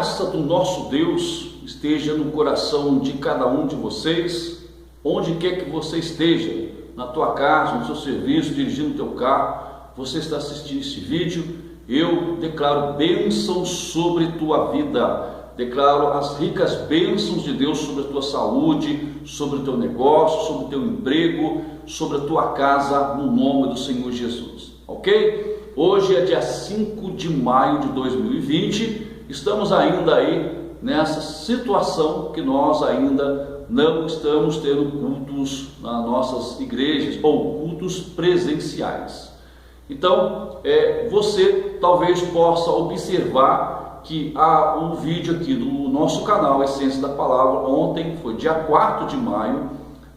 graça do nosso Deus esteja no coração de cada um de vocês, onde quer que você esteja, na tua casa, no seu serviço, dirigindo o teu carro, você está assistindo esse vídeo, eu declaro bênção sobre tua vida, declaro as ricas bênçãos de Deus sobre a tua saúde, sobre o teu negócio, sobre o teu emprego, sobre a tua casa, no nome do Senhor Jesus, ok? Hoje é dia 5 de maio de 2020, estamos ainda aí nessa situação que nós ainda não estamos tendo cultos nas nossas igrejas ou cultos presenciais. Então, você talvez possa observar que há um vídeo aqui do nosso canal Essência da Palavra. Ontem foi dia 4 de maio,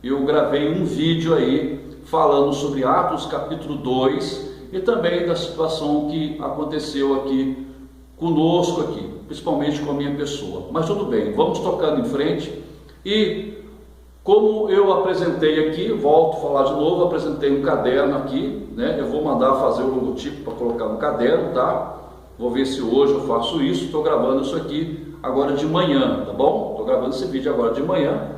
eu gravei um vídeo aí falando sobre Atos capítulo 2 e também da situação que aconteceu aqui conosco aqui, principalmente com a minha pessoa. Mas tudo bem, vamos tocando em frente. E como eu apresentei aqui, volto a falar de novo, apresentei um caderno aqui, né? Eu vou mandar fazer o logotipo para colocar no caderno, tá? Vou ver se hoje eu faço isso. Estou gravando isso aqui agora de manhã, tá bom? Estou gravando esse vídeo agora de manhã.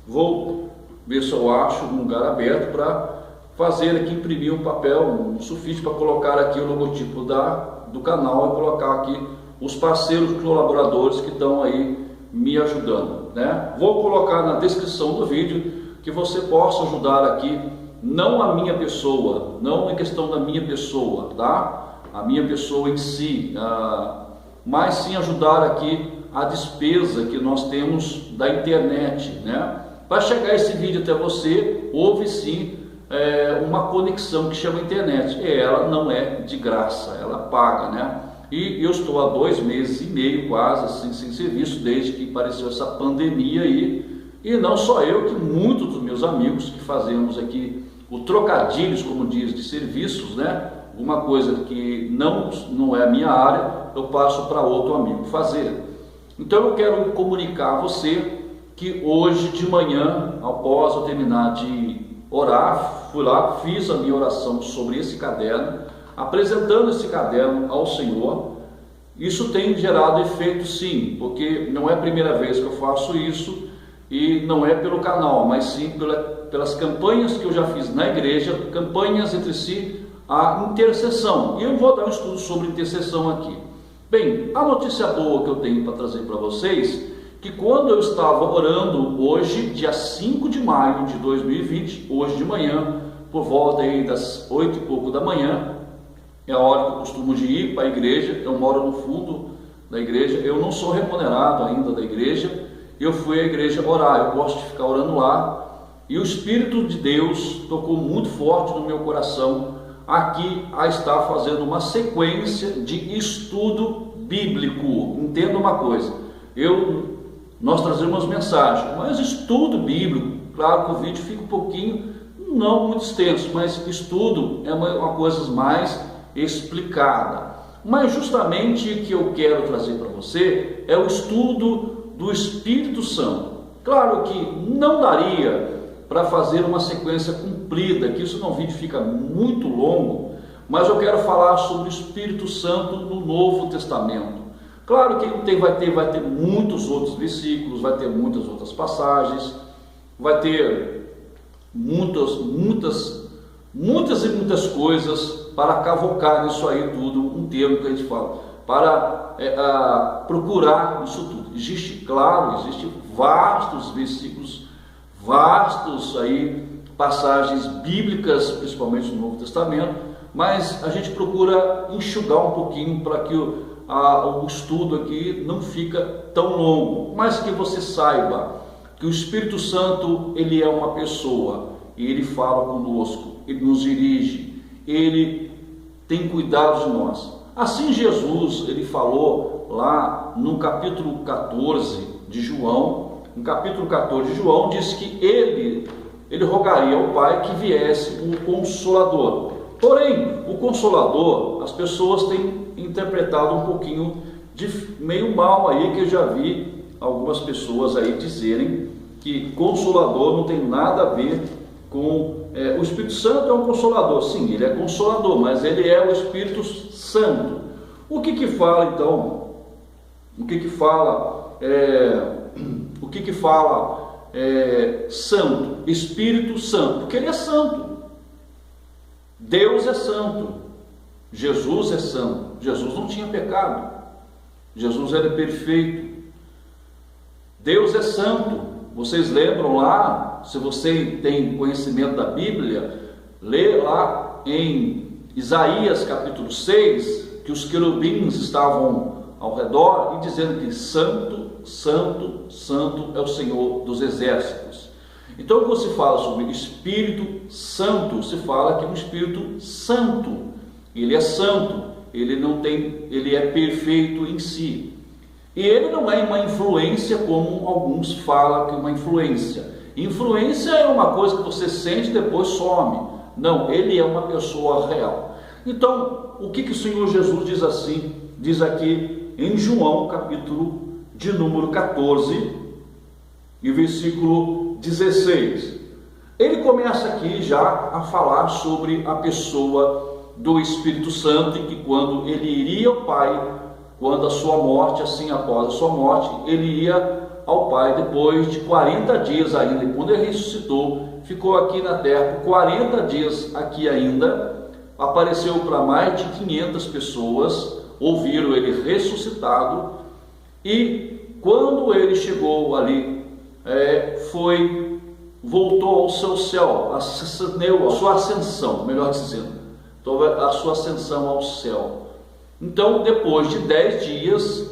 Vou ver se eu acho um lugar aberto para fazer aqui, imprimir um papel, um sulfite para colocar aqui o logotipo do canal e colocar aqui os parceiros, os colaboradores que estão aí me ajudando, né? Vou colocar na descrição do vídeo que você possa ajudar aqui, não a minha pessoa, não em questão da minha pessoa, tá? A minha pessoa em si, mas sim ajudar aqui a despesa que nós temos da internet, né? Para chegar esse vídeo até você, houve sim uma conexão que chama internet, e ela não é de graça, ela paga, né? E eu estou há 2 meses e meio quase assim sem serviço, desde que apareceu essa pandemia aí, e não só eu, que muitos dos meus amigos que fazemos aqui o trocadilhos, como diz, de serviços, né? Uma coisa que não é a minha área, eu passo para outro amigo fazer. Então eu quero comunicar a você que hoje de manhã, após eu terminar de orar, fui lá, fiz a minha oração sobre esse caderno, apresentando esse caderno ao Senhor. Isso tem gerado efeito sim, porque não é a primeira vez que eu faço isso, e não é pelo canal, mas sim pelas campanhas que eu já fiz na igreja, campanhas entre si, a intercessão. E eu vou dar um estudo sobre intercessão aqui. Bem, a notícia boa que eu tenho para trazer para vocês, que quando eu estava orando hoje, dia 5 de maio de 2020, hoje de manhã, por volta aí das 8 e pouco da manhã, é a hora que eu costumo de ir para a igreja. Eu moro no fundo da igreja, eu não sou remunerado ainda da igreja, eu fui à igreja orar, eu gosto de ficar orando lá, e o Espírito de Deus tocou muito forte no meu coração, aqui a estar fazendo uma sequência de estudo bíblico. Entenda uma coisa, nós trazemos mensagens, mas estudo bíblico, claro que o vídeo fica um pouquinho, não muito extenso, mas estudo é uma coisa mais explicada. Mas justamente o que eu quero trazer para você é o estudo do Espírito Santo. Claro que não daria para fazer uma sequência comprida, que isso não vídeo fica muito longo, mas eu quero falar sobre o Espírito Santo no Novo Testamento. Claro que vai ter muitos outros versículos, vai ter muitas outras passagens, vai ter muitas e muitas coisas para cavocar isso aí tudo, um termo que a gente fala, para procurar isso tudo. Existe vastos versículos, vastos aí passagens bíblicas, principalmente no Novo Testamento, mas a gente procura enxugar um pouquinho para que o estudo aqui não fica tão longo, mas que você saiba que o Espírito Santo, ele é uma pessoa, e ele fala conosco, ele nos dirige, ele tem cuidado de nós. Assim Jesus, ele falou lá no capítulo 14 de João, no capítulo 14 de João, diz que ele rogaria ao Pai que viesse um Consolador. Porém, o Consolador, as pessoas têm interpretado um pouquinho meio mal aí, que eu já vi algumas pessoas aí dizerem que Consolador não tem nada a ver com... o Espírito Santo é um Consolador, sim, ele é Consolador, mas ele é o Espírito Santo. O que fala então o que que fala, santo, Espírito Santo, porque ele é santo. Deus é santo, Jesus é santo. Jesus não tinha pecado, Jesus era perfeito. Deus é santo. Vocês lembram lá, se você tem conhecimento da Bíblia, lê lá em Isaías capítulo 6, que os querubins estavam ao redor e dizendo que santo, santo, santo é o Senhor dos exércitos. Então, quando se fala sobre Espírito Santo, se fala que é um Espírito Santo. Ele é santo, ele é perfeito em si. E ele não é uma influência como alguns falam que é uma influência. Influência é uma coisa que você sente e depois some. Não, ele é uma pessoa real. Então, o que o Senhor Jesus diz assim? Diz aqui em João, capítulo de número 14, e versículo 16. Ele começa aqui já a falar sobre a pessoa do Espírito Santo, e que quando ele iria ao Pai, quando a sua morte, assim após a sua morte, ele ia ao Pai depois de 40 dias ainda, e quando ele ressuscitou, ficou aqui na terra por 40 dias aqui ainda, apareceu para mais de 500 pessoas, ouviram ele ressuscitado, e quando ele chegou ali, voltou ao seu céu, a sua ascensão, melhor dizendo, então, a sua ascensão ao céu. Então, depois de 10 dias,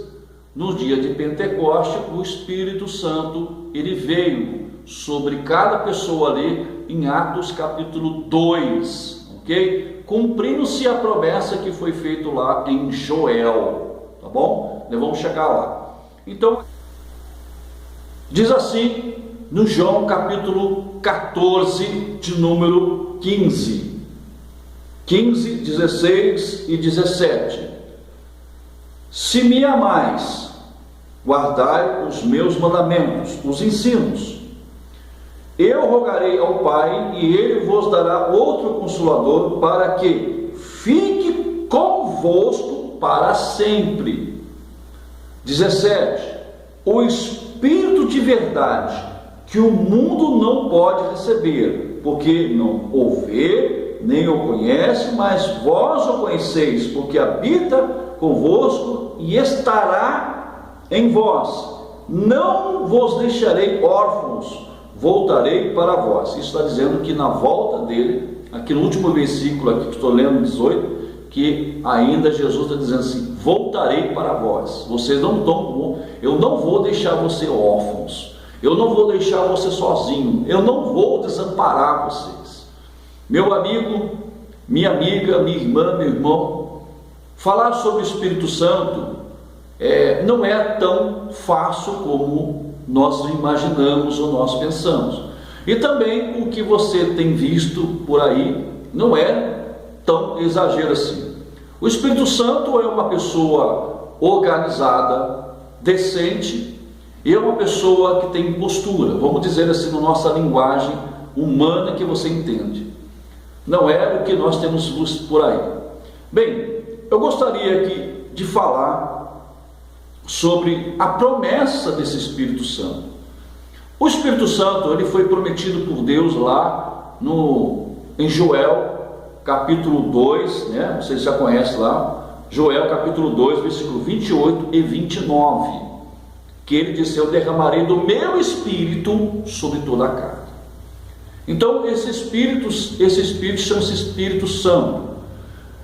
no dia de Pentecoste, o Espírito Santo, ele veio sobre cada pessoa ali, em Atos capítulo 2, ok? Cumprindo-se a promessa que foi feita lá em Joel, tá bom? Nós vamos chegar lá. Então, diz assim, no João capítulo 14, de número 15, 16 e 17. Se me amais, guardai os meus mandamentos, os ensinos. Eu rogarei ao Pai, e ele vos dará outro Consolador, para que fique convosco para sempre. 17. O Espírito de verdade, que o mundo não pode receber, porque não o vê, nem o conhece, mas vós o conheceis, porque habita convosco e estará em vós. Não vos deixarei órfãos, voltarei para vós. Isso está dizendo que na volta dele, aqui no último versículo aqui que estou lendo, 18, que ainda Jesus está dizendo assim: voltarei para vós. Vocês não estão, eu não vou deixar você órfãos, eu não vou deixar você sozinho, eu não vou desamparar vocês. Meu amigo, minha amiga, minha irmã, meu irmão, falar sobre o Espírito Santo não é tão fácil como nós imaginamos ou nós pensamos. E também o que você tem visto por aí não é tão exagero assim. O Espírito Santo é uma pessoa organizada, decente, e é uma pessoa que tem postura, vamos dizer assim, na nossa linguagem humana que você entende. Não é o que nós temos visto por aí. Bem, eu gostaria aqui de falar sobre a promessa desse Espírito Santo. O Espírito Santo, ele foi prometido por Deus lá em Joel capítulo 2, né? Vocês já conhecem lá, Joel capítulo 2, versículo 28 e 29, que ele disse: eu derramarei do meu Espírito sobre toda a carne. Então, esse Espírito chama-se Espírito Santo.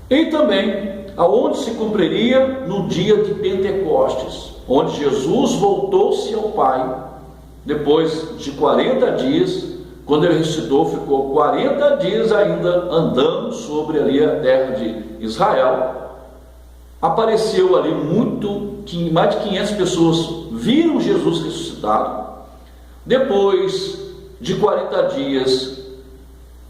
E também, aonde se cumpriria no dia de Pentecostes, onde Jesus voltou-se ao Pai, depois de 40 dias, quando ele ressuscitou, ficou 40 dias ainda andando sobre ali a terra de Israel. Apareceu ali mais de 500 pessoas viram Jesus ressuscitado. Depois de 40 dias,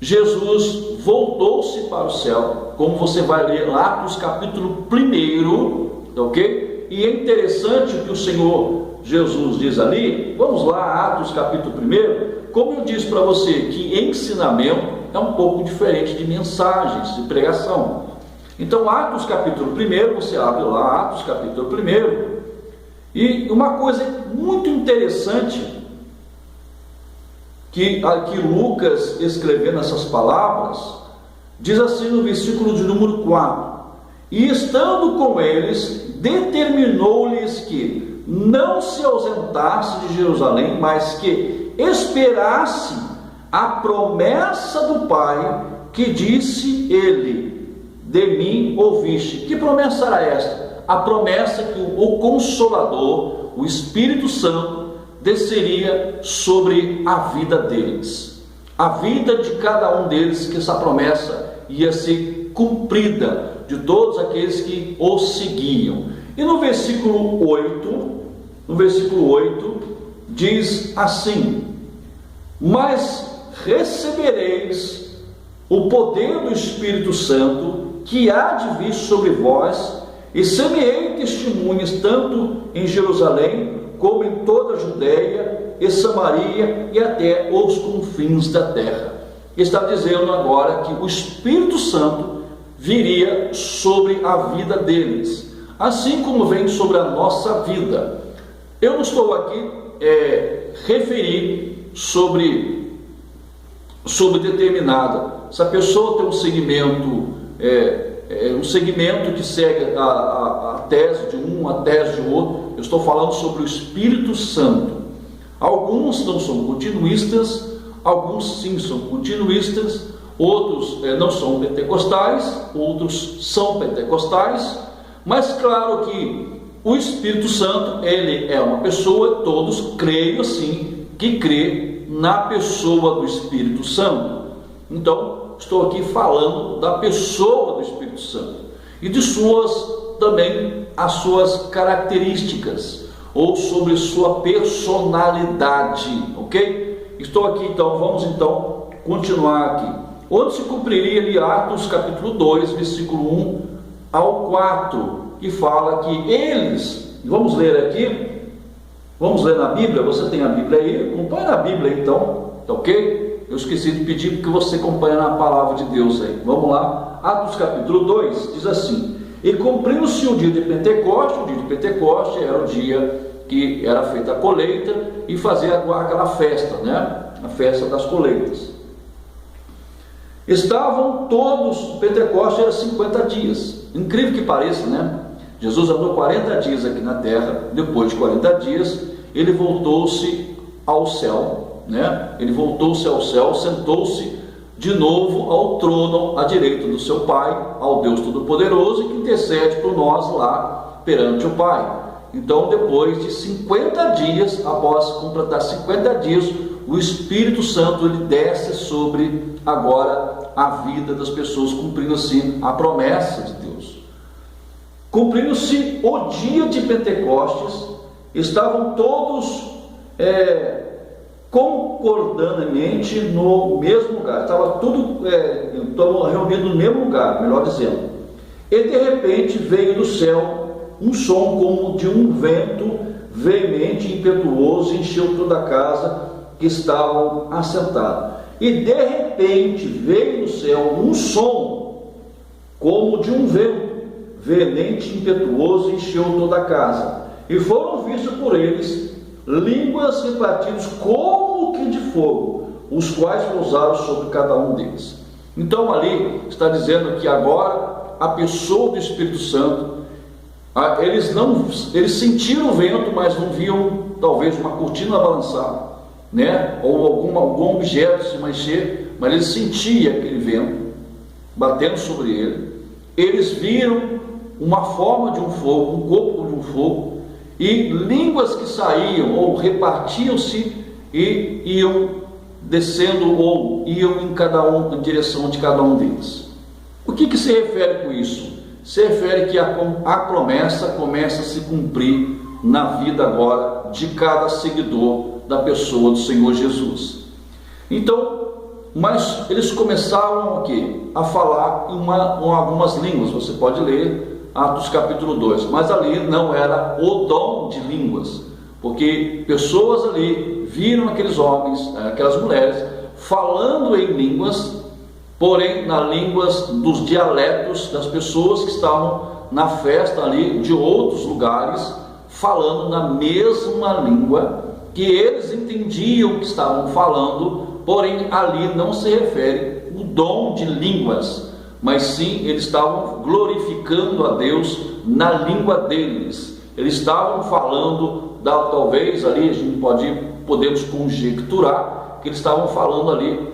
Jesus voltou-se para o céu, como você vai ler lá Atos capítulo 1, ok? E é interessante o que o Senhor Jesus diz ali. Vamos lá, Atos capítulo 1. Como eu disse para você que ensinamento é um pouco diferente de mensagens, de pregação. Então, Atos capítulo 1, você abre lá, Atos capítulo 1, E uma coisa muito interessante que aqui Lucas, escrevendo essas palavras, diz assim no versículo de número 4: e estando com eles, determinou-lhes que não se ausentasse de Jerusalém, mas que esperasse a promessa do Pai, que disse ele: de mim ouviste. Que promessa era esta? A promessa que o Consolador, o Espírito Santo, desceria sobre a vida deles, a vida de cada um deles, que essa promessa ia ser cumprida de todos aqueles que o seguiam. E no versículo 8 diz assim: mas recebereis o poder do Espírito Santo, que há de vir sobre vós, e semeei testemunhas tanto em Jerusalém como em toda a Judeia e Samaria e até os confins da terra. Está dizendo agora que o Espírito Santo viria sobre a vida deles, assim como vem sobre a nossa vida. Eu não estou aqui referir sobre determinada. Se a pessoa tem um segmento que segue a tese de um, a tese de outro, eu estou falando sobre o Espírito Santo. Alguns não são continuistas, alguns sim são continuistas, outros não são pentecostais, outros são pentecostais, mas claro que o Espírito Santo, ele é uma pessoa, todos creio assim, que crê na pessoa do Espírito Santo. Então, estou aqui falando da pessoa do Espírito Santo e de também as suas características, ou sobre sua personalidade, ok? Estou aqui então, vamos então continuar aqui, onde se cumpriria ali Atos capítulo 2, versículo 1 ao 4, que fala que eles, vamos ler aqui, vamos ler na Bíblia, você tem a Bíblia aí, acompanha na Bíblia então, tá ok? Eu esqueci de pedir porque você acompanha na palavra de Deus aí. Vamos lá, Atos capítulo 2, diz assim: e cumpriu-se o dia de Pentecoste era o dia que era feita a colheita e fazia aquela festa, né? A festa das colheitas. Estavam todos, Pentecoste era 50 dias, incrível que pareça, né? Jesus andou 40 dias aqui na terra, depois de 40 dias, ele voltou-se ao céu, né? Ele voltou-se ao céu, sentou-se de novo ao trono à direita do seu Pai, ao Deus Todo-Poderoso, que intercede por nós lá perante o Pai. Então, depois de 50 dias, após completar 50 dias, o Espírito Santo ele desce sobre agora a vida das pessoas, cumprindo assim a promessa de Deus. Cumprindo-se o dia de Pentecostes, estavam todos concordandamente no mesmo lugar, estava tudo reunido no mesmo lugar, melhor dizendo. E de repente veio do céu um som como de um vento veemente e impetuoso, encheu toda a casa que estavam assentados. E de repente veio do céu um som como de um vento veemente e impetuoso, encheu toda a casa. E foram vistos por eles línguas repartidas como que de fogo, os quais pousaram sobre cada um deles. Então ali está dizendo que agora a pessoa do Espírito Santo, eles sentiram o vento, mas não viam talvez uma cortina balançar, né? Ou algum objeto se mexer, mas eles sentiam aquele vento batendo sobre ele. Eles viram uma forma de um fogo, um corpo de um fogo, e línguas que saíam ou repartiam-se e iam descendo ou iam em direção de cada um deles. O que se refere com isso? Se refere que a promessa começa a se cumprir na vida agora de cada seguidor da pessoa do Senhor Jesus. Então, mas eles começaram a falar em algumas línguas. Você pode ler Atos capítulo 2, mas ali não era o dom de línguas, porque pessoas ali viram aqueles homens, aquelas mulheres falando em línguas, porém nas línguas dos dialetos das pessoas que estavam na festa ali de outros lugares, falando na mesma língua, que eles entendiam que estavam falando, porém ali não se refere o dom de línguas, mas sim eles estavam glorificando a Deus na língua deles. Eles estavam falando, talvez ali a gente podemos conjecturar que eles estavam falando ali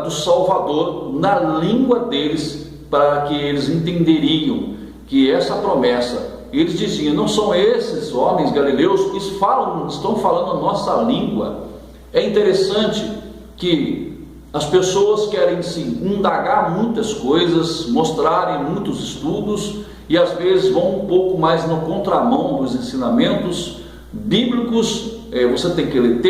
do Salvador na língua deles, para que eles entenderiam que essa promessa, eles diziam, não são esses homens galileus que estão falando a nossa língua. É interessante que as pessoas querem se indagar muitas coisas, mostrarem muitos estudos, e às vezes vão um pouco mais no contramão dos ensinamentos bíblicos. Você tem que ler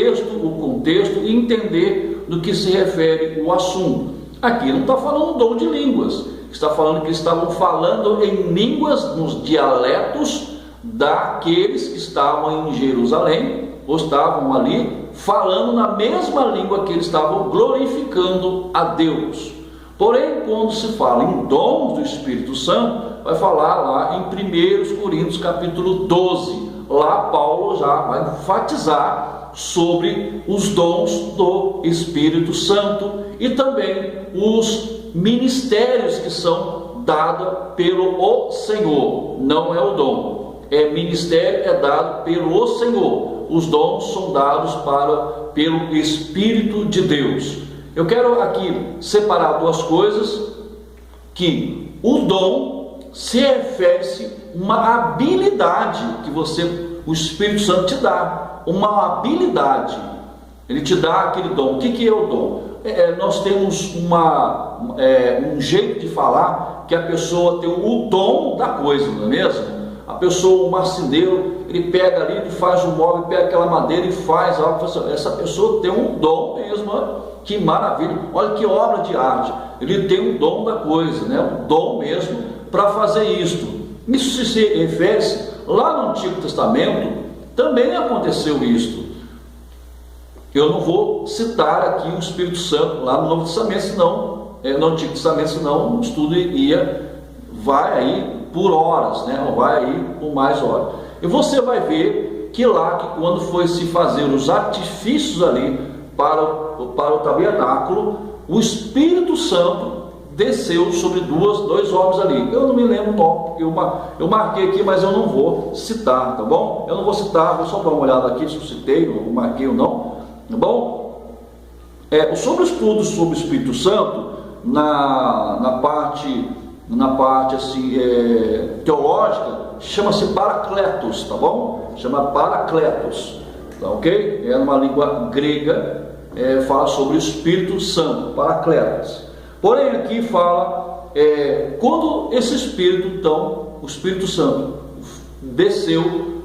o contexto e entender do que se refere o assunto. Aqui não está falando dom de línguas, está falando que estavam falando em línguas, nos dialetos daqueles que estavam em Jerusalém, ou estavam ali falando na mesma língua que eles estavam glorificando a Deus. Porém, quando se fala em dons do Espírito Santo, vai falar lá em 1 Coríntios capítulo 12, lá Paulo já vai enfatizar sobre os dons do Espírito Santo e também os ministérios que são dados pelo Senhor. Não é o dom, ministério é dado pelo Senhor. Os dons são dados pelo Espírito de Deus. Eu quero aqui separar duas coisas, que o dom se refere-se uma habilidade que o Espírito Santo te dá, uma habilidade. Ele te dá aquele dom. O que é o dom? Nós temos um jeito de falar que a pessoa tem o dom da coisa, não é mesmo? A pessoa, o marceneiro, ele pega ali, ele faz um móvel, pega aquela madeira e faz algo. Essa pessoa tem um dom mesmo, que maravilha, olha que obra de arte. Ele tem um dom da coisa, né? Um dom mesmo para fazer isto. Isso se refere lá no Antigo Testamento, também aconteceu isto. Eu não vou citar aqui o Espírito Santo lá no Novo Testamento, senão, no Antigo Testamento, senão o estudo vai aí por horas, né? Ou vai aí por mais horas. E você vai ver que lá, que quando foi se fazer os artifícios ali para o tabernáculo, o Espírito Santo desceu sobre dois homens ali. Eu não me lembro o nome, porque eu marquei aqui, mas eu não vou citar, tá bom? Eu não vou citar, vou só dar uma olhada aqui se eu citei, ou marquei ou não, tá bom? Sobre o estudo sobre o Espírito Santo, na parte assim, teológica, chama-se Paracletos, tá bom? Chama Paracletos, tá ok? É uma língua grega, fala sobre o Espírito Santo, Paracletos. Porém aqui fala, quando esse Espírito, então, o Espírito Santo desceu,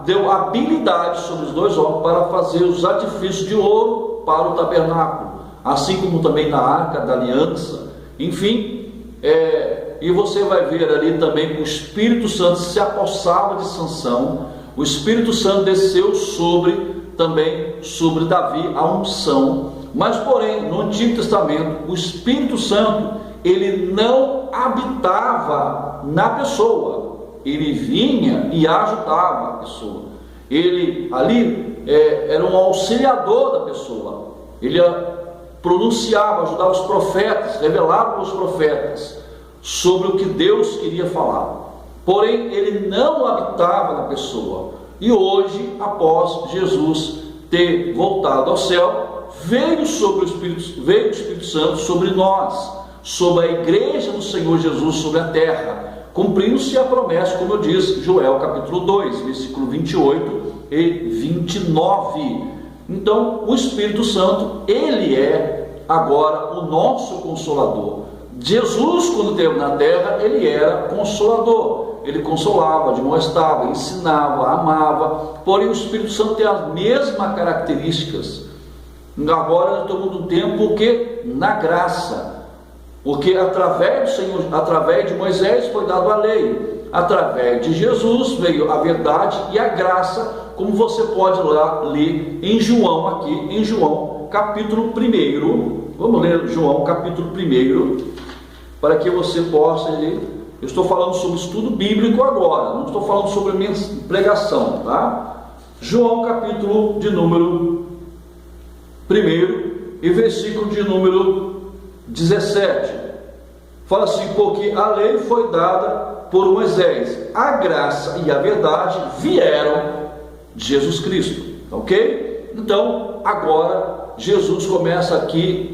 deu habilidade sobre os dois homens para fazer os artifícios de ouro para o tabernáculo, assim como também na Arca da Aliança, enfim. E você vai ver ali também que o Espírito Santo se apossava de Sansão. O Espírito Santo desceu também sobre Davi, a unção. Mas porém, no Antigo Testamento, o Espírito Santo, ele não habitava na pessoa. Ele vinha e ajudava a pessoa. Ele ali era um auxiliador da pessoa. Ele pronunciava, ajudava os profetas, revelava os profetas sobre o que Deus queria falar. Porém, ele não habitava na pessoa. E hoje, após Jesus ter voltado ao céu, veio o Espírito Santo sobre nós, sobre a igreja do Senhor Jesus sobre a terra, cumprindo-se a promessa, como eu disse, Joel capítulo 2, versículo 28 e 29. Então, o Espírito Santo, ele é agora o nosso Consolador. Jesus, quando esteve na terra, ele era Consolador. Ele consolava, admoestava, ensinava, amava. Porém, o Espírito Santo tem as mesmas características. Agora nós estamos no tempo, porque na graça. Porque através do Senhor, através de Moisés foi dado a lei. Através de Jesus veio a verdade e a graça, como você pode lá ler em João, aqui em João capítulo 1. Vamos ler João capítulo 1, para que você possa Eu estou falando sobre estudo bíblico agora, não estou falando sobre minha pregação, tá? João capítulo de número 1 e versículo de número 17. Fala assim: porque a lei foi dada por Moisés, a graça e a verdade vieram de Jesus Cristo, ok? Então, agora, Jesus começa aqui,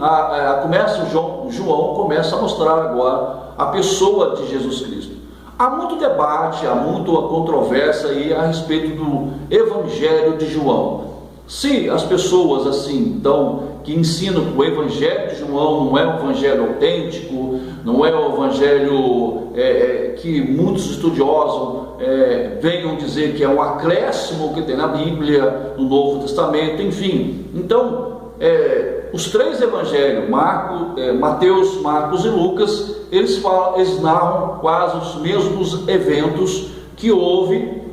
João começa a mostrar agora a pessoa de Jesus Cristo. Há muito debate, há muita controvérsia aí a respeito do Evangelho de João. Se as pessoas assim, então, que ensinam que o Evangelho de João não é um Evangelho autêntico, não é um Evangelho que muitos estudiosos venham dizer que é um acréscimo que tem na Bíblia, no Novo Testamento, enfim. Então, os três Evangelhos, Mateus, Marcos e Lucas, eles narram quase os mesmos eventos que houve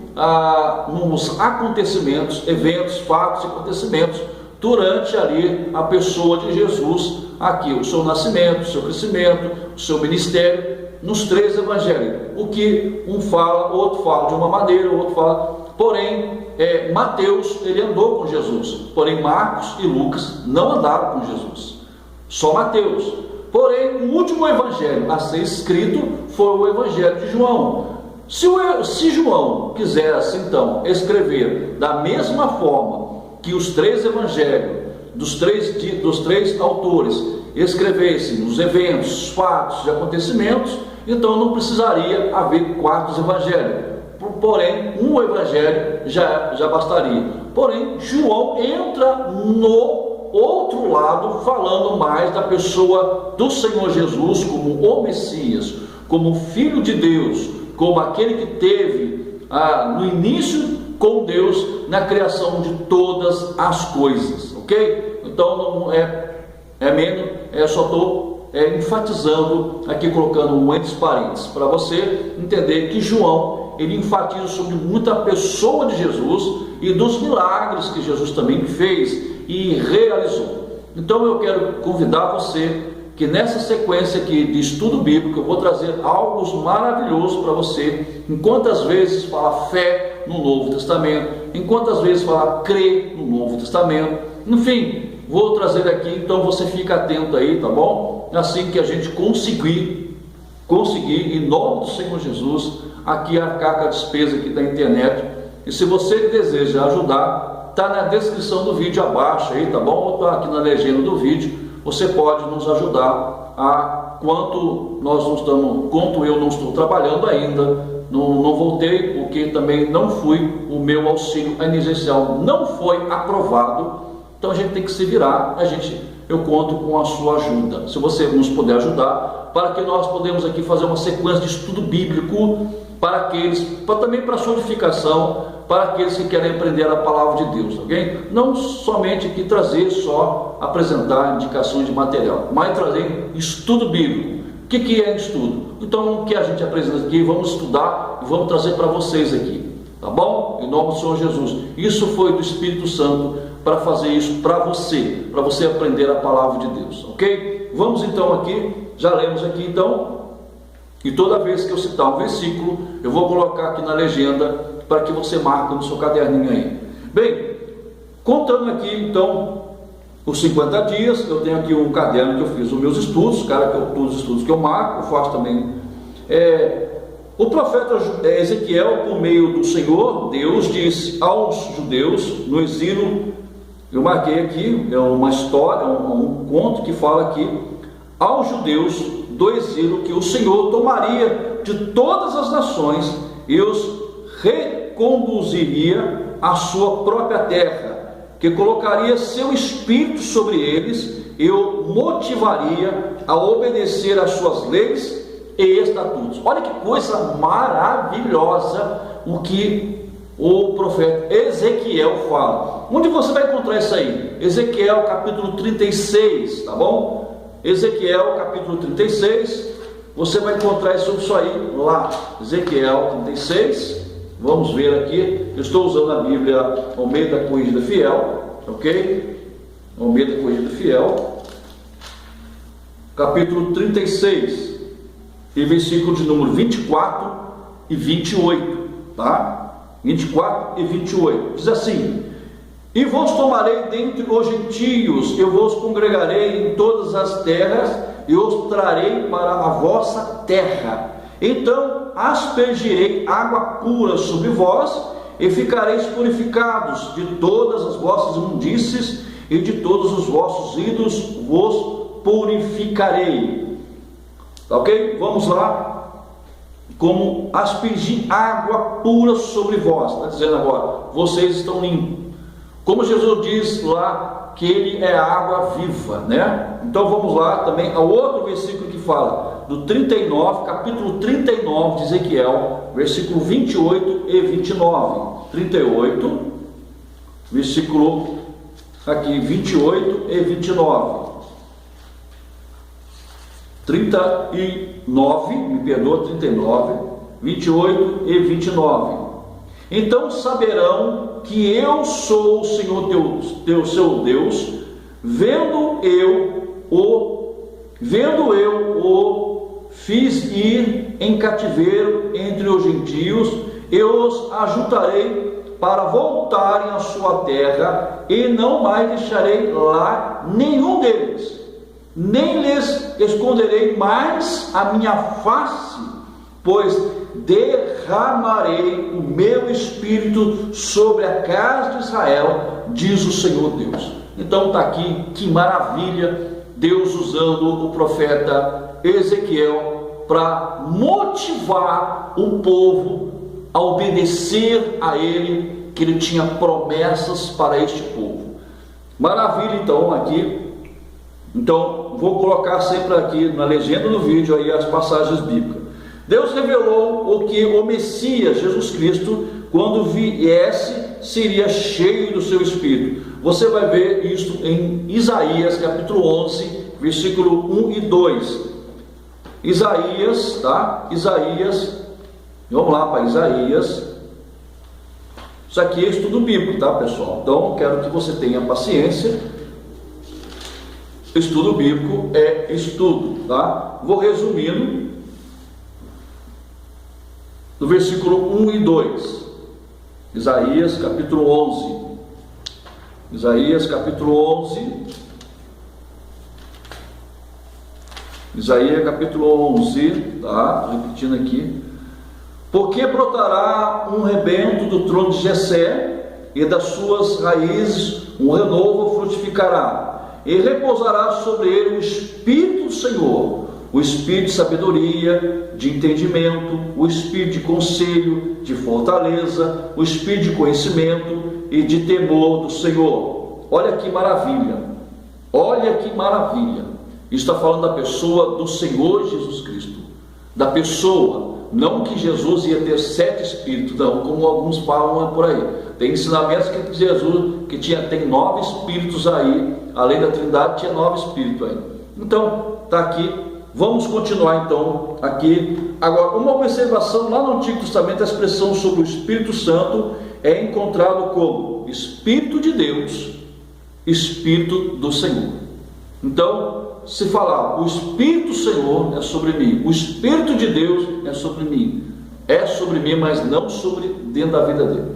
nos acontecimentos, eventos, fatos e acontecimentos durante ali a pessoa de Jesus, aqui o seu nascimento, o seu crescimento, o seu ministério, nos três evangelhos. O que um fala, outro fala de uma maneira, o outro fala. Porém, Mateus, ele andou com Jesus, porém Marcos e Lucas não andaram com Jesus, só Mateus. Porém, o último evangelho a ser escrito foi o Evangelho de João. Se João quisesse então escrever da mesma forma que os três evangelhos dos três autores escrevessem os eventos, os fatos e acontecimentos, então não precisaria haver quatro evangelhos. Porém, um evangelho já bastaria. Porém, João entra no outro lado, falando mais da pessoa do Senhor Jesus como o Messias, como Filho de Deus, como aquele que teve no início com Deus na criação de todas as coisas, ok? Então não só estou enfatizando aqui, colocando um entre parênteses, para você entender que João, ele enfatiza sobre muita pessoa de Jesus e dos milagres que Jesus também fez e realizou. Então eu quero convidar você que nessa sequência aqui de estudo bíblico eu vou trazer algo maravilhoso para você, enquanto às vezes fala fé no Novo Testamento, enquanto às vezes fala crer no Novo Testamento, enfim, vou trazer aqui, então você fica atento aí, tá bom? Assim que a gente conseguir, em nome do Senhor Jesus, aqui arcar com a despesa aqui da internet. E se você deseja ajudar, está na descrição do vídeo abaixo aí, tá bom? Ou está aqui na legenda do vídeo. Você pode nos ajudar quanto eu não estou trabalhando ainda, não voltei, porque também não o meu auxílio emergencial não foi aprovado, então a gente tem que se virar, eu conto com a sua ajuda, se você nos puder ajudar, para que nós podemos aqui fazer uma sequência de estudo bíblico, também para a sua edificação, para aqueles que querem aprender a palavra de Deus, ok? Não somente aqui apresentar indicações de material, mas trazer estudo bíblico. O que é estudo? Então, o que a gente apresenta aqui, vamos estudar e vamos trazer para vocês aqui, tá bom? Em nome do Senhor Jesus. Isso foi do Espírito Santo para fazer isso para você aprender a palavra de Deus, ok? Vamos então aqui, já lemos aqui então, e toda vez que eu citar um versículo, eu vou colocar aqui na legenda, para que você marque no seu caderninho aí. Bem, contando aqui então os 50 dias, eu tenho aqui um caderno que eu fiz os meus estudos, todos os estudos que eu marco, eu faço também. O profeta Ezequiel, por meio do Senhor, Deus disse aos judeus no exílio, eu marquei aqui, é uma história, um conto que fala aqui, aos judeus do exílio, que o Senhor tomaria de todas as nações e os reconduziria à sua própria terra, que colocaria seu espírito sobre eles e o motivaria a obedecer às suas leis e estatutos. Olha que coisa maravilhosa o que o profeta Ezequiel fala. Onde você vai encontrar isso aí? Ezequiel capítulo 36, tá bom? Ezequiel capítulo 36, você vai encontrar isso aí lá, Ezequiel 36, vamos ver aqui, eu estou usando a Bíblia Almeida Corrigida Fiel, ok? Almeida Corrigida Fiel, capítulo 36, e versículo de número 24 e 28, tá? 24 e 28, diz assim: e vos tomarei dentre os gentios, eu vos congregarei em todas as terras, e os trarei para a vossa terra. Então aspergirei água pura sobre vós, e ficareis purificados de todas as vossas imundícies, e de todos os vossos ídolos vos purificarei. Tá ok? Vamos lá. Como aspergir água pura sobre vós. Está dizendo agora, vocês estão limpos. Como Jesus diz lá que Ele é a água viva, né? Então vamos lá também ao outro versículo que fala, do 39, capítulo 39 de Ezequiel, versículo 28 e 29. 38, versículo aqui 28 e 29. 39, me perdoa, 39, 28 e 29. Então saberão que eu sou o Senhor seu Deus, vendo eu o fiz ir em cativeiro entre os gentios, eu os ajuntarei para voltarem à sua terra, e não mais deixarei lá nenhum deles, nem lhes esconderei mais a minha face, pois derramarei o meu espírito sobre a casa de Israel, diz o Senhor Deus. Então está aqui, que maravilha, Deus usando o profeta Ezequiel para motivar o povo a obedecer a ele, que ele tinha promessas para este povo. Maravilha. Então aqui, então vou colocar sempre aqui na legenda do vídeo aí as passagens bíblicas. Deus revelou o que o Messias, Jesus Cristo, quando viesse, seria cheio do seu Espírito. Você vai ver isso em Isaías, capítulo 11, versículo 1 e 2. Isaías, tá? Isaías, vamos lá para Isaías. Isso aqui é estudo bíblico, tá, pessoal? Então, quero que você tenha paciência. Estudo bíblico é estudo, tá? Vou resumindo. No versículo 1 e 2, Isaías capítulo 11, Isaías capítulo 11, Isaías capítulo 11, tá? Repetindo aqui. Porque brotará um rebento do trono de Jessé, e das suas raízes um renovo frutificará, e repousará sobre ele o Espírito do Senhor, o espírito de sabedoria, de entendimento, o espírito de conselho, de fortaleza, o espírito de conhecimento e de temor do Senhor. Olha que maravilha, olha que maravilha. Isso está falando da pessoa do Senhor Jesus Cristo, da pessoa, não que Jesus ia ter 7 espíritos, não, como alguns falam por aí. Tem ensinamentos que Jesus que tem 9 espíritos aí, além da Trindade tinha 9 espíritos aí. Então está aqui. Vamos continuar então aqui. Agora, uma observação: lá no Antigo Testamento a expressão sobre o Espírito Santo é encontrado como Espírito de Deus, Espírito do Senhor. Então, se falar o Espírito do Senhor é sobre mim, o Espírito de Deus é sobre mim, mas não sobre dentro da vida dele.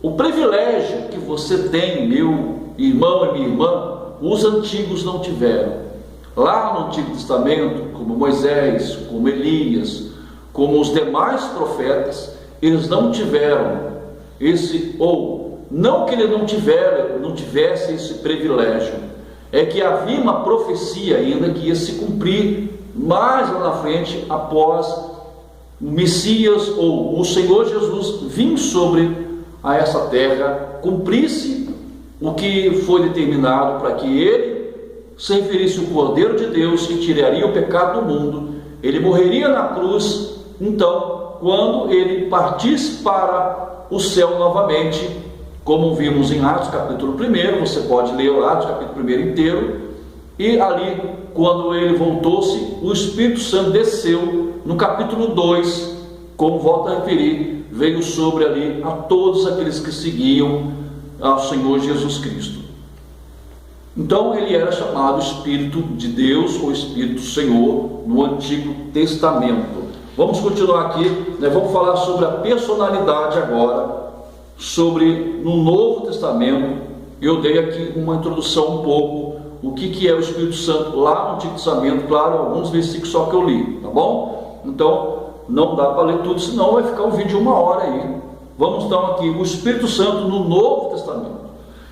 O privilégio que você tem, meu irmão e minha irmã, os antigos não tiveram. Lá no Antigo Testamento, como Moisés, como Elias, como os demais profetas, eles não tiveram esse, ou não que eles não tivessem esse privilégio, é que havia uma profecia ainda que ia se cumprir mais lá na frente, após o Messias ou o Senhor Jesus vir sobre a essa terra, cumprisse o que foi determinado para que ele se referisse ao Cordeiro de Deus que tiraria o pecado do mundo. Ele morreria na cruz. Então, quando ele partisse para o céu novamente, como vimos em Atos capítulo 1, você pode ler o Atos capítulo 1 inteiro, e ali, quando ele voltou-se, o Espírito Santo desceu no capítulo 2, como volto a referir, veio sobre ali a todos aqueles que seguiam ao Senhor Jesus Cristo. Então ele era chamado Espírito de Deus ou Espírito do Senhor no Antigo Testamento. Vamos continuar aqui, né? Vamos falar sobre a personalidade agora, sobre no Novo Testamento. Eu dei aqui uma introdução um pouco, o que é o Espírito Santo lá no Antigo Testamento, claro, alguns versículos só que eu li, tá bom? Então, não dá para ler tudo, senão vai ficar um vídeo de 1 hora aí. Vamos então aqui, o Espírito Santo no Novo Testamento.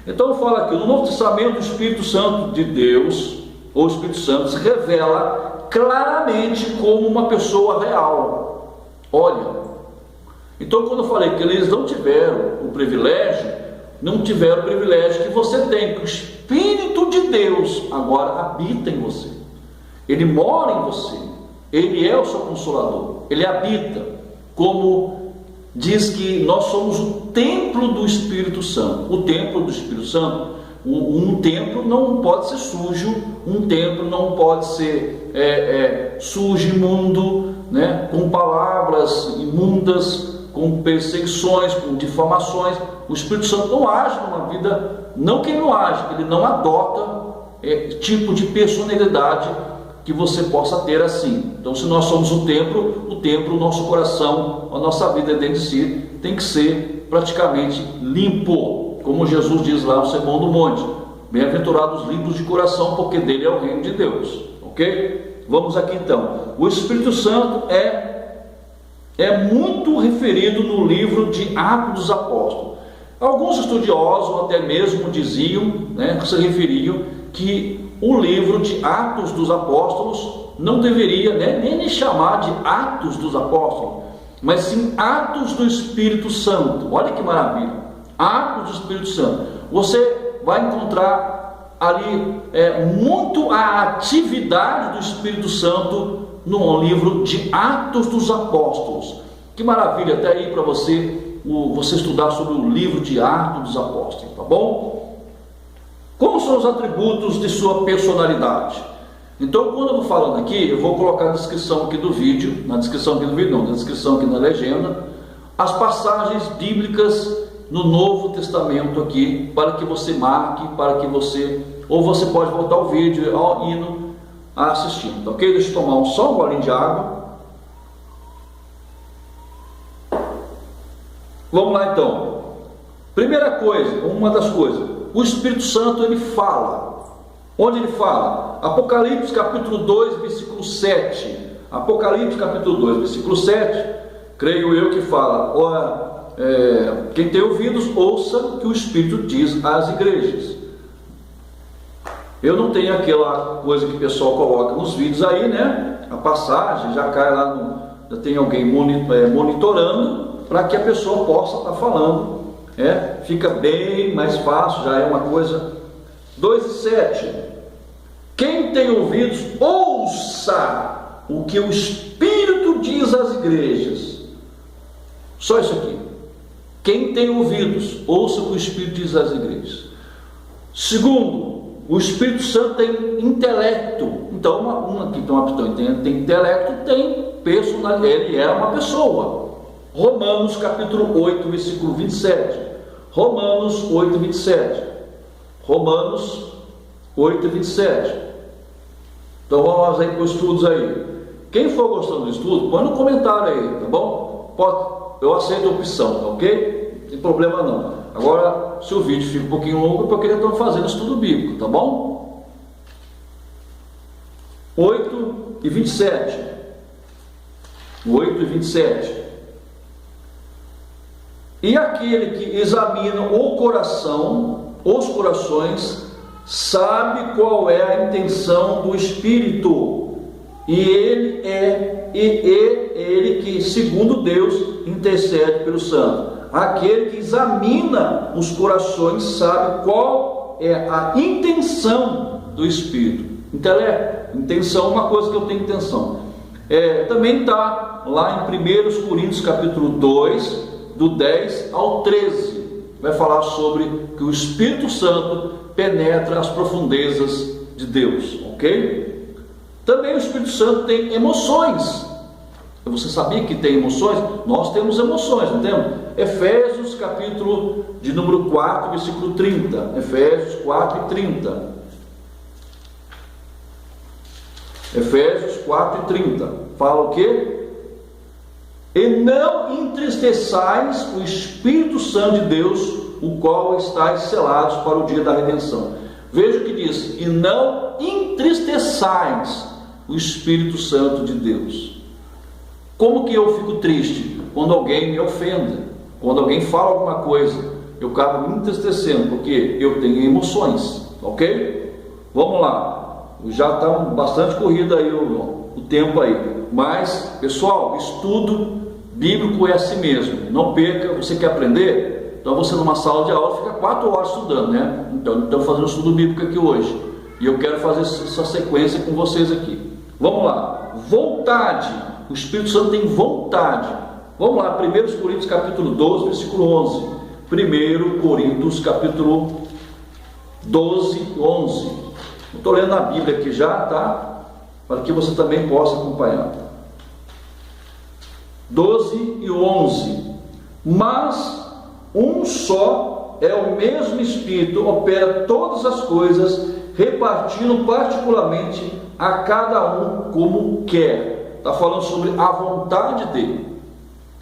Então eu falo aqui, no Novo Testamento, o Espírito Santo de Deus, ou o Espírito Santo, se revela claramente como uma pessoa real. Olha, então quando eu falei que eles não tiveram o privilégio que você tem, que o Espírito de Deus agora habita em você, ele mora em você, ele é o seu consolador, ele habita, como diz que nós somos o templo do Espírito Santo. O templo do Espírito Santo, um templo não pode ser sujo, um templo não pode ser sujo, imundo, né? Com palavras imundas, com perseguições, com difamações. O Espírito Santo não age numa vida, não que ele não age, ele não adota tipo de personalidade que você possa ter assim. Então, se nós somos o templo, o nosso coração, a nossa vida dentro de si tem que ser praticamente limpo, como Jesus diz lá no Sermão do Monte: bem-aventurados os limpos de coração, porque dele é o reino de Deus. Ok? Vamos aqui então. O Espírito Santo é muito referido no livro de Atos dos Apóstolos. Alguns estudiosos até mesmo diziam, né, que se referiam que o livro de Atos dos Apóstolos não deveria, né, nem chamar de Atos dos Apóstolos, mas sim Atos do Espírito Santo. Olha que maravilha! Atos do Espírito Santo. Você vai encontrar ali muito a atividade do Espírito Santo no livro de Atos dos Apóstolos. Que maravilha! Até aí para você estudar sobre o livro de Atos dos Apóstolos, tá bom? Como são os atributos de sua personalidade? Então, quando eu vou falando aqui, eu vou colocar na descrição aqui do vídeo, na descrição aqui na legenda, as passagens bíblicas no Novo Testamento aqui, para que você marque, ou você pode voltar o vídeo indo assistindo, ok? Deixa eu tomar só um golinho de água. Vamos lá então. Primeira coisa, uma das coisas, o Espírito Santo ele fala. Onde ele fala? Apocalipse capítulo 2, versículo 7. Apocalipse capítulo 2, versículo 7, creio eu que fala: quem tem ouvidos, ouça o que o Espírito diz às igrejas. Eu não tenho aquela coisa que o pessoal coloca nos vídeos aí, né? A passagem já cai lá, já tem alguém monitorando, para que a pessoa possa estar falando. Fica bem mais fácil, já é uma coisa. 2:7. Quem tem ouvidos, ouça o que o Espírito diz às igrejas. Só isso aqui. Quem tem ouvidos, ouça o que o Espírito diz às igrejas. Segundo, o Espírito Santo tem intelecto. Então, uma pessoa tem intelecto, tem personalidade, ele é uma pessoa. Romanos capítulo 8, versículo 27. Romanos 8, 27. Romanos 8, 27. Então vamos aí para os estudos aí. Quem for gostando do estudo, põe no comentário aí, tá bom? Eu aceito a opção, tá ok? Não tem problema não. Agora, se o vídeo fica um pouquinho longo, é porque eles estão fazendo estudo bíblico, tá bom? 8 e 27. 8 e 27. E aquele que examina os corações, sabe qual é a intenção do Espírito, e ele que, segundo Deus, intercede pelo santo. Aquele que examina os corações sabe qual é a intenção do Espírito. Intelecto, intenção, uma coisa que eu tenho intenção. Também está lá em 1 Coríntios capítulo 2, do 10 ao 13, vai falar sobre que o Espírito Santo penetra as profundezas de Deus, ok? Também o Espírito Santo tem emoções. Você sabia que tem emoções? Nós temos emoções, não temos? Efésios capítulo de número 4, versículo 30. Efésios 4 e 30. Efésios 4:30. Fala o quê? E não entristeçais o Espírito Santo de Deus, o qual estáis selados para o dia da redenção. Veja o que diz: e não entristeçais o Espírito Santo de Deus. Como que eu fico triste? Quando alguém me ofende, quando alguém fala alguma coisa, eu acabo me entristecendo, porque eu tenho emoções, ok? Vamos lá, já está bastante corrido aí o tempo aí, mas pessoal, estudo bíblico é assim mesmo, não perca. Você quer aprender? Então você numa sala de aula fica 4 horas estudando, né? Então estamos fazendo estudo bíblico aqui hoje, e eu quero fazer essa sequência com vocês aqui. Vamos lá, vontade. O Espírito Santo tem vontade. Vamos lá, 1 Coríntios capítulo 12, versículo 11. 1 Coríntios capítulo 12, 11. Estou lendo a Bíblia aqui já, tá? Para que você também possa acompanhar. 12 e 11. Mas um só é o mesmo Espírito, opera todas as coisas, repartindo particularmente a cada um como quer. Está falando sobre a vontade dele.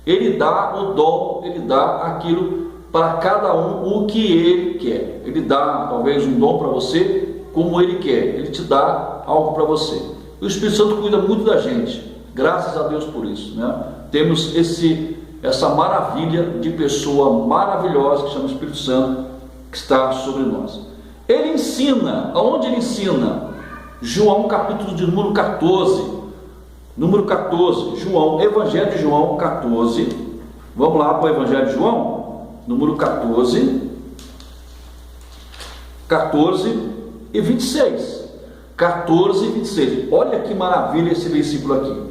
Ele dá o dom, ele dá aquilo para cada um o que ele quer. Ele dá talvez um dom para você como ele quer. Ele te dá algo para você. O Espírito Santo cuida muito da gente. Graças a Deus por isso, né? Temos essa maravilha de pessoa maravilhosa que chama Espírito Santo, que está sobre nós. Ele ensina. Aonde ele ensina? João capítulo de número 14. Número 14, João, Evangelho de João 14. Vamos lá para o Evangelho de João, número 14, 14 e 26. 14 e 26. Olha que maravilha esse versículo aqui.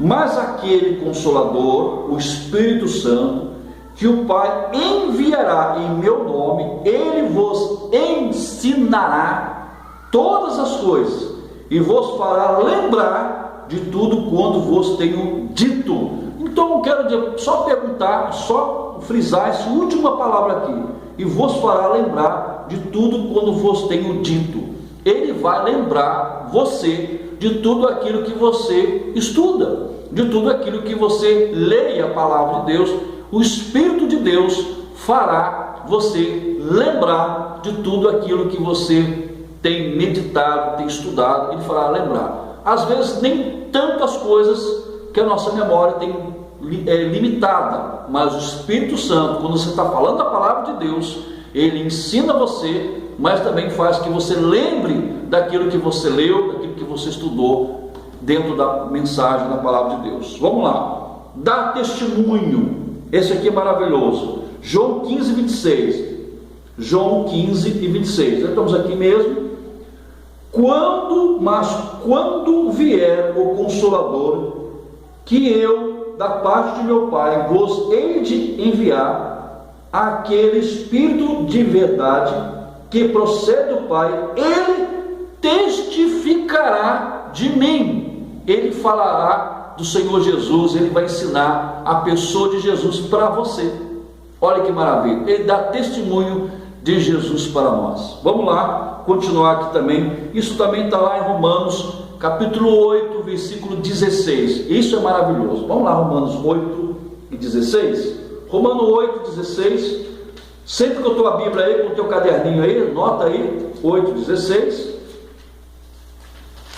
Mas aquele Consolador, o Espírito Santo, que o Pai enviará em meu nome, ele vos ensinará todas as coisas e vos fará lembrar de tudo quando vos tenho dito. Então eu quero só perguntar, só frisar essa última palavra aqui: e vos fará lembrar de tudo quando vos tenho dito. Ele vai lembrar você de tudo aquilo que você estuda, de tudo aquilo que você lê a palavra de Deus. O Espírito de Deus fará você lembrar de tudo aquilo que você tem meditado, tem estudado. Ele fará lembrar. Às vezes nem tantas coisas, que a nossa memória é limitada, mas o Espírito Santo, quando você está falando a palavra de Deus, ele ensina você, mas também faz que você lembre daquilo que você leu, daquilo que você estudou dentro da mensagem da palavra de Deus. Vamos lá, dá testemunho. Esse aqui é maravilhoso. João 15, 26. João 15 e 26. Já estamos aqui mesmo. Quando vier o Consolador, que eu, da parte de meu Pai, vos hei de enviar, aquele Espírito de verdade, que procede do Pai, ele testificará de mim. Ele falará do Senhor Jesus, ele vai ensinar a pessoa de Jesus para você. Olha que maravilha, ele dá testemunho de Jesus para nós. Vamos lá, continuar aqui também. Isso também está lá em Romanos capítulo 8, versículo 16. Isso é maravilhoso. Vamos lá, Romanos 8 e 16. Romanos 8, 16. Sempre que eu estou a Bíblia aí, com o teu caderninho aí, nota aí, 8, 16.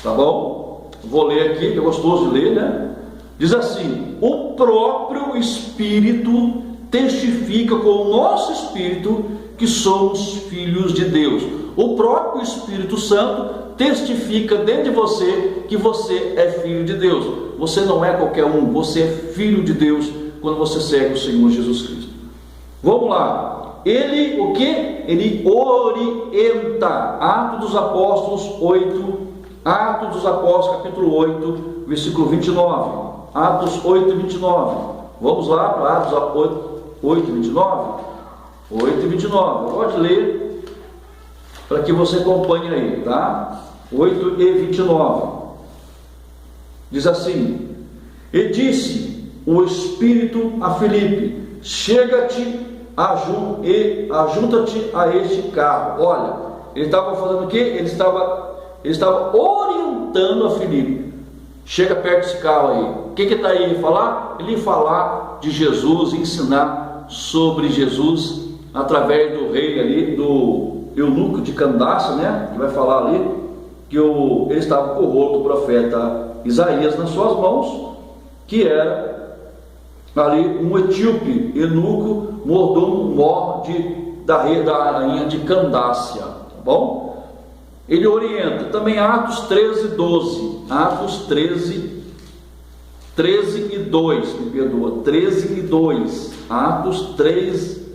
Tá bom? Vou ler aqui, que é gostoso de ler, né? Diz assim: o próprio Espírito testifica com o nosso Espírito que somos filhos de Deus. O próprio Espírito Santo testifica dentro de você que você é filho de Deus. Você não é qualquer um, você é filho de Deus quando você segue o Senhor Jesus Cristo. Vamos lá. Ele, o que? Ele orienta. Atos dos Apóstolos 8, Atos dos Apóstolos capítulo 8, versículo 29. Atos 8, 29. Vamos lá para Atos 8, 29. 8 e 29, pode ler para que você acompanhe aí, tá? 8 e 29 diz assim: e disse o Espírito a Filipe: chega-te e ajunta-te a este carro. Olha, ele estava fazendo o quê? Ele estava orientando perguntando a Filipe: chega perto desse carro aí, o que está aí a falar? Ele ia falar de Jesus, ensinar sobre Jesus através do rei ali, do eunuco de Candace, né? Que vai falar ali que ele estava com o rolo do profeta Isaías nas suas mãos, que era ali um etíope, eunuco, mordomo da rainha de Candácia, tá bom? Ele orienta também Atos 13, 12, Atos 13 e 2, me perdoa, 13 e 2, Atos 13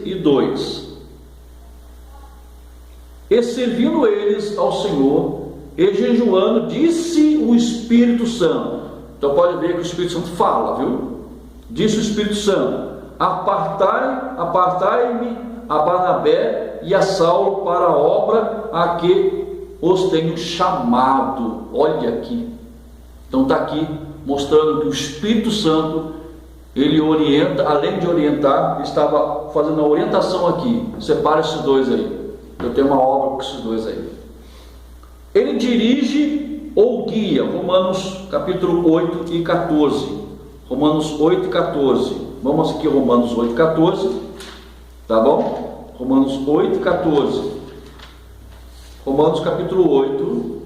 e 2. E servindo eles ao Senhor e jejuando, disse o Espírito Santo. Então pode ver que o Espírito Santo fala, viu? Disse o Espírito Santo: apartai-me a Barnabé e a Saulo para a obra a que os tenho chamado. Olha aqui. Então está aqui mostrando que o Espírito Santo, ele orienta, além de orientar, ele estava fazendo a orientação aqui. Separa esses dois aí. Eu tenho uma obra com esses dois aí. Ele dirige ou guia, Romanos capítulo 8 e 14. Romanos 8 e 14. Vamos aqui, Romanos 8 e 14. Tá bom? Romanos 8 e 14. Romanos capítulo 8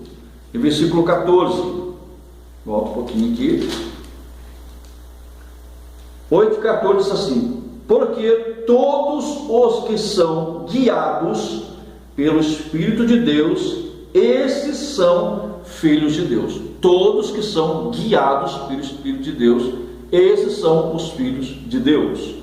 e versículo 14. Volta um pouquinho aqui. 8 e 14 diz assim: porque todos os que são guiados pelo Espírito de Deus, esses são filhos de Deus. Todos que são guiados pelo Espírito de Deus, esses são os filhos de Deus.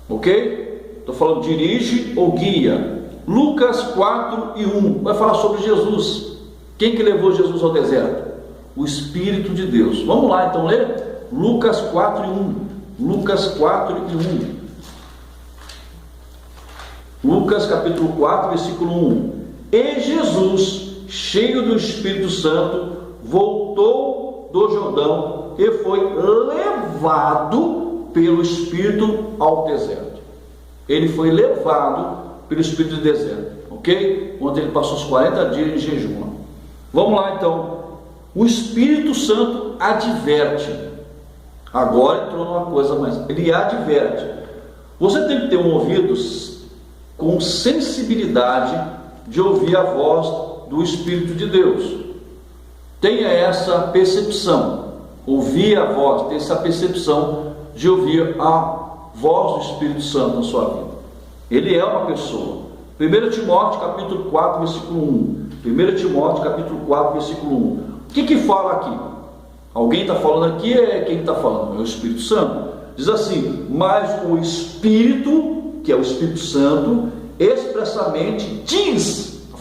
Ok? Estou falando dirige ou guia. Lucas 4 e 1 vai falar sobre Jesus. Quem que levou Jesus ao deserto? O Espírito de Deus. Vamos lá então ler Lucas 4 e 1. Lucas 4 e 1. Lucas capítulo 4, versículo 1. E Jesus, cheio do Espírito Santo, voltou do Jordão e foi levado pelo Espírito ao deserto. Ele foi levado pelo Espírito do deserto, ok? Onde ele passou os 40 dias em jejum. Vamos lá então. O Espírito Santo adverte. Agora entrou numa coisa mais. Ele adverte. Você tem que ter um ouvido com sensibilidade de ouvir a voz do Espírito de Deus. Tenha essa percepção. Ouvir a voz, ter essa percepção de ouvir a voz do Espírito Santo na sua vida. Ele é uma pessoa. 1 Timóteo capítulo 4, versículo 1. 1 Timóteo capítulo 4, versículo 1. O que fala aqui? Alguém está falando aqui? É quem está falando? É o Espírito Santo. Diz assim: mas o Espírito, que é o Espírito Santo, expressamente diz, está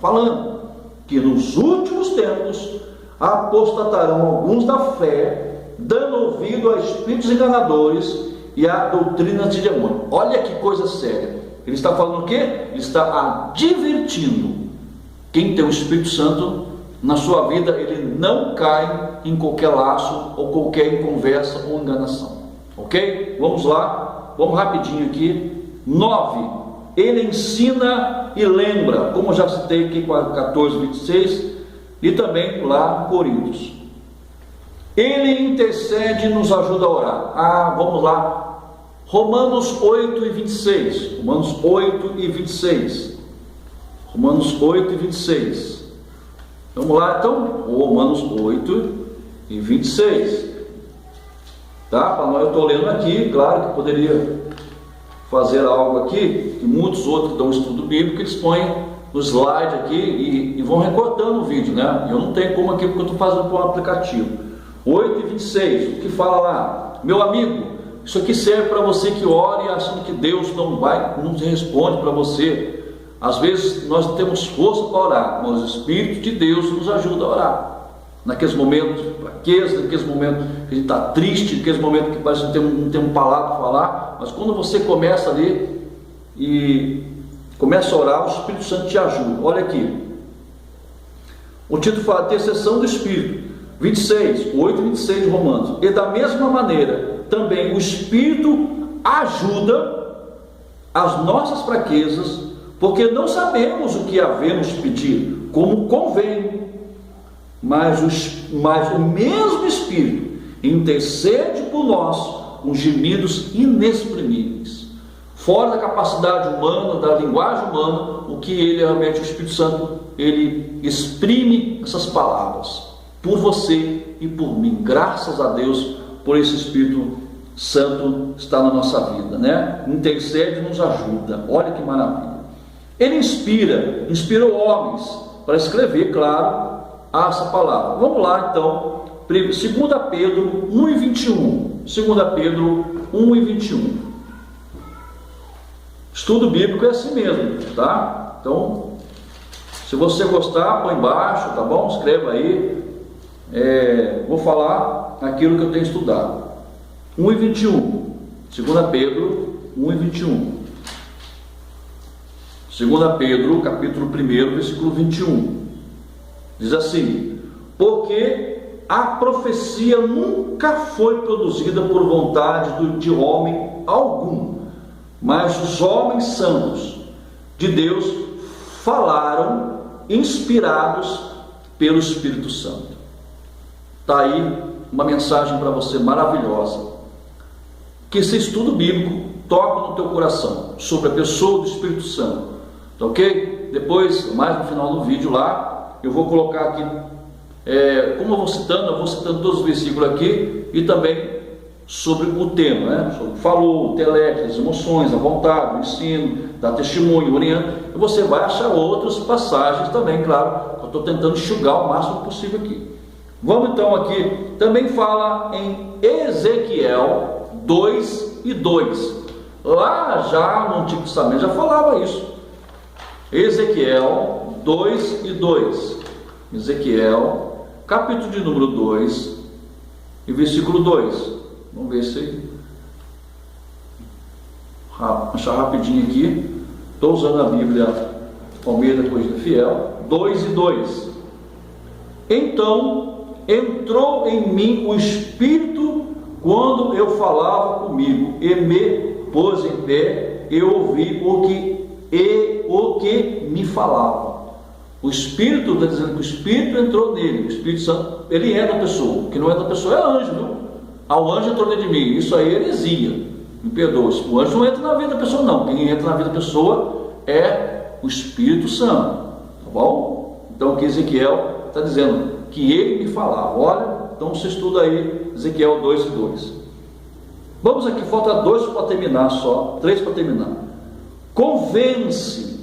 falando, que nos últimos tempos apostatarão alguns da fé, dando ouvido a espíritos enganadores e a doutrinas de demônio. Olha que coisa séria. Ele está falando o quê? Ele está advertindo. Quem tem o Espírito Santo na sua vida, ele não cai em qualquer laço ou qualquer conversa ou enganação. Ok? Vamos lá, vamos rapidinho aqui. 9. Ele ensina e lembra, como eu já citei aqui com a 14, 26, e também lá em Coríntios. Ele intercede e nos ajuda a orar. Vamos lá. Romanos 8 e 26. Romanos 8 e 26. Romanos 8 e 26. Vamos lá então. Romanos 8 e 26. Tá? Eu estou lendo aqui, claro que poderia fazer algo aqui, e muitos outros que dão estudo bíblico, eles põem no slide aqui e vão recortando o vídeo, né? Eu não tenho como aqui porque eu estou fazendo por um aplicativo. 8 e 26, o que fala lá? Meu amigo, isso aqui serve para você que ore achando que Deus não responde para você. Às vezes nós temos força para orar, mas o Espírito de Deus nos ajuda a orar. Naqueles momentos de fraqueza, naqueles momentos que a gente está triste, naqueles momentos que parece que não tem uma palavra para falar, mas quando você começa ali e começa a orar, o Espírito Santo te ajuda. Olha aqui, o título fala intercessão do Espírito, 26, 8 e 26 de Romanos. E da mesma maneira, também o Espírito ajuda as nossas fraquezas, porque não sabemos o que havemos pedir como convém, mas o mesmo Espírito intercede por nós com gemidos inexprimíveis, fora da capacidade humana, da linguagem humana, o que ele realmente, o Espírito Santo, ele exprime essas palavras por você e por mim. Graças a Deus por esse Espírito Santo estar na nossa vida, né? Intercede e nos ajuda. Olha que maravilha. Ele inspirou homens para escrever, claro, essa palavra. Vamos lá então, 2 Pedro 1 e 21. 2 Pedro 1 e 21. Estudo bíblico é assim mesmo, tá? Então, se você gostar, põe embaixo, tá bom? Escreva aí. Vou falar aquilo que eu tenho estudado. 1 e 21. 2 Pedro 1 e 21. 2 Pedro, capítulo 1, versículo 21. Diz assim: porque a profecia nunca foi produzida por vontade de homem algum, mas os homens santos de Deus falaram, inspirados pelo Espírito Santo. Está aí uma mensagem para você maravilhosa, que esse estudo bíblico toca no teu coração, sobre a pessoa do Espírito Santo, tá ok? Depois, mais no final do vídeo lá, eu vou colocar aqui, como eu vou citando todos os versículos aqui, e também sobre o tema, né? Sobre falou, o intelecto, as emoções, a vontade, o ensino, dar testemunho, orienta, e você vai achar outras passagens também, claro, eu estou tentando enxugar o máximo possível aqui. Vamos então aqui, também fala em Ezequiel 2 e 2, lá já no Antigo Testamento já falava isso. Ezequiel 2 e 2, Ezequiel, capítulo de número 2 e versículo 2, vamos ver se achar rapidinho aqui, estou usando a Bíblia Almeida Corrigida Fiel, 2 e 2. Então entrou em mim o Espírito quando eu falava comigo, e me pôs em pé, eu ouvi o que me falava. O Espírito, está dizendo que o Espírito entrou nele, o Espírito Santo, ele é da pessoa, o que não é da pessoa é anjo, viu? O anjo entrou dentro de mim, isso aí é heresia, me perdoa, o anjo não entra na vida da pessoa não, quem entra na vida da pessoa é o Espírito Santo, tá bom? Então aqui Ezequiel está dizendo que ele me falava. Olha, então você estuda aí Ezequiel 2 e 2. Vamos aqui, falta 2 para terminar só, 3 para terminar. Convence,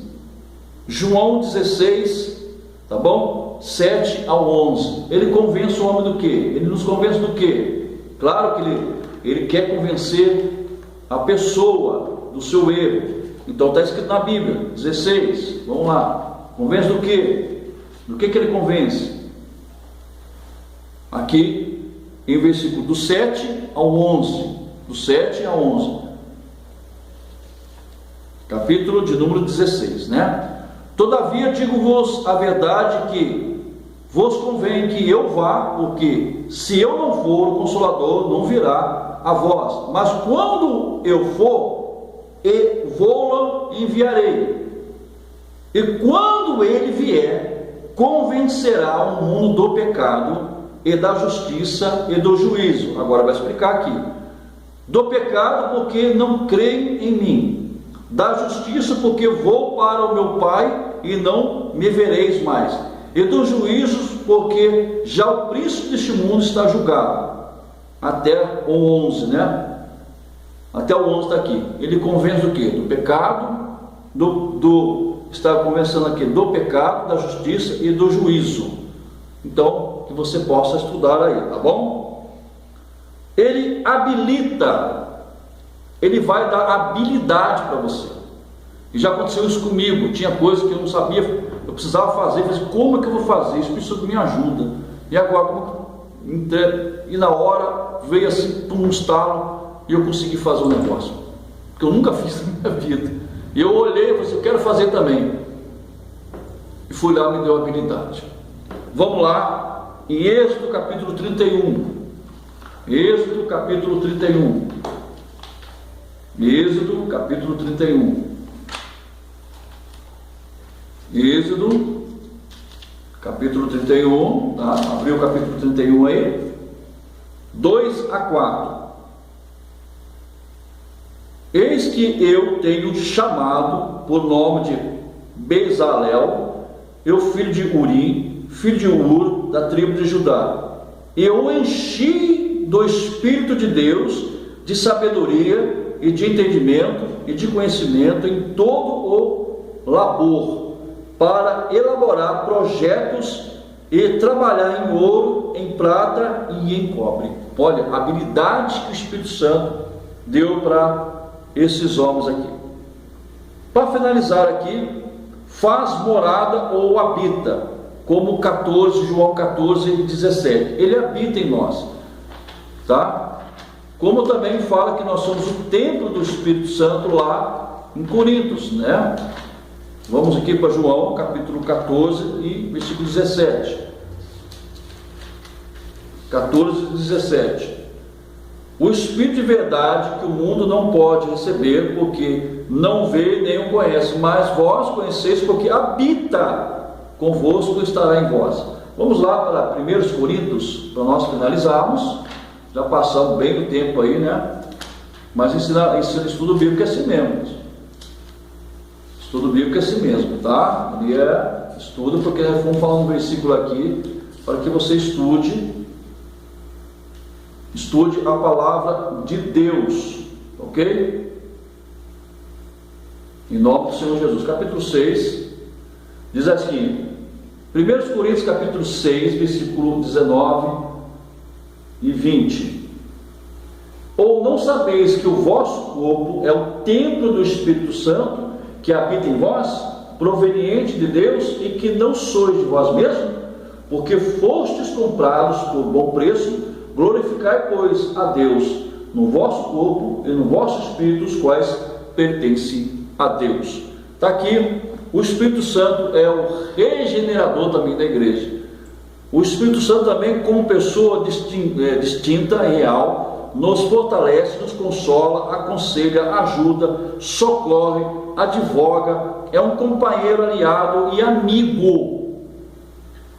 João 16, tá bom? 7 ao 11. Ele convence o homem do quê? Ele nos convence do quê? Claro que ele quer convencer a pessoa do seu erro. Então está escrito na Bíblia, 16, vamos lá. Convence do quê? Do que ele convence? Aqui em versículo do 7 ao 11, do 7 ao 11, capítulo de número 16, né? Todavia digo-vos a verdade, que vos convém que eu vá, porque se eu não for, o Consolador não virá a vós, mas quando eu for, vou-lo enviarei, e quando ele vier, convencerá o mundo do pecado e da justiça e do juízo. Agora vai explicar aqui. Do pecado, porque não creem em mim. Da justiça, porque vou para o meu Pai e não me vereis mais. E do juízo, porque já o príncipe deste mundo está julgado. Até o 11, né? Até o 11 está aqui. Ele convence do quê? Do pecado, está convencendo aqui do pecado, da justiça e do juízo. Então, que você possa estudar aí, tá bom? Ele habilita, ele vai dar habilidade para você. E já aconteceu isso comigo, tinha coisas que eu não sabia, eu precisava fazer, eu falei, como é que eu vou fazer? Isso precisa me ajuda. E agora, e na hora, veio assim, um estalo, e eu consegui fazer um negócio, que eu nunca fiz na minha vida. E eu olhei e falei assim, eu quero fazer também. E fui lá e me deu habilidade. Vamos lá, em Êxodo capítulo 31. Êxodo capítulo 31. Êxodo capítulo 31. Êxodo capítulo 31, tá? Abriu o capítulo 31 aí, 2 a 4. Eis que eu tenho chamado por nome de Bezalel, eu filho de Uri, filho de Ur, da tribo de Judá. Eu enchi do Espírito de Deus, de sabedoria e de entendimento e de conhecimento em todo o labor, para elaborar projetos e trabalhar em ouro, em prata e em cobre. Olha, a habilidade que o Espírito Santo deu para esses homens aqui. Para finalizar aqui, faz morada ou habita, como 14, João 14 e 17. Ele habita em nós, tá? Como também fala que nós somos o templo do Espírito Santo lá em Coríntios, né? Vamos aqui para João, capítulo 14 e versículo 17. 14 e 17. O Espírito de verdade que o mundo não pode receber, porque não vê nem o conhece, mas vós conheceis, porque habita convosco e estará em vós. Vamos lá para 1 Coríntios, para nós finalizarmos. Já passamos bem do tempo aí, né? Mas estudo bíblico é assim mesmo. Estudo bíblico é assim mesmo, tá? Ele é estudo, porque vamos falar um versículo aqui, para que você estude a palavra de Deus, ok? Em nome do Senhor Jesus. Capítulo 6 diz assim, 1 Coríntios capítulo 6, versículo 19 e 20. Ou não sabeis que o vosso corpo é o templo do Espírito Santo, que habita em vós, proveniente de Deus, e que não sois de vós mesmos, porque fostes comprados por bom preço? Glorificai, pois, a Deus no vosso corpo e no vosso espírito, os quais pertencem a Deus. Está aqui, o Espírito Santo é o regenerador também da igreja. O Espírito Santo também, como pessoa distinta e real, nos fortalece, nos consola, aconselha, ajuda, socorre, advoga, é um companheiro, aliado e amigo.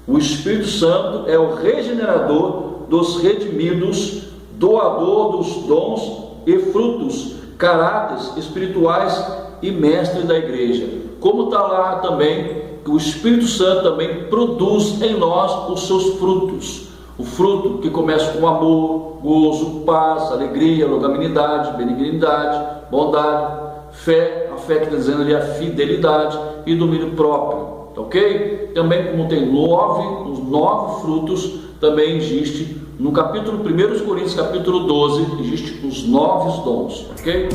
O Espírito Santo é o regenerador dos redimidos, doador dos dons e frutos, caráteres espirituais e mestre da igreja. Como está lá também, que o Espírito Santo também produz em nós os seus frutos. O fruto que começa com amor, gozo, paz, alegria, longanimidade, benignidade, bondade, fé, a fé que está dizendo ali a fidelidade e domínio próprio, ok? Também como tem os 9 frutos, também existe no capítulo 1 Coríntios capítulo 12, existe os 9 dons, ok?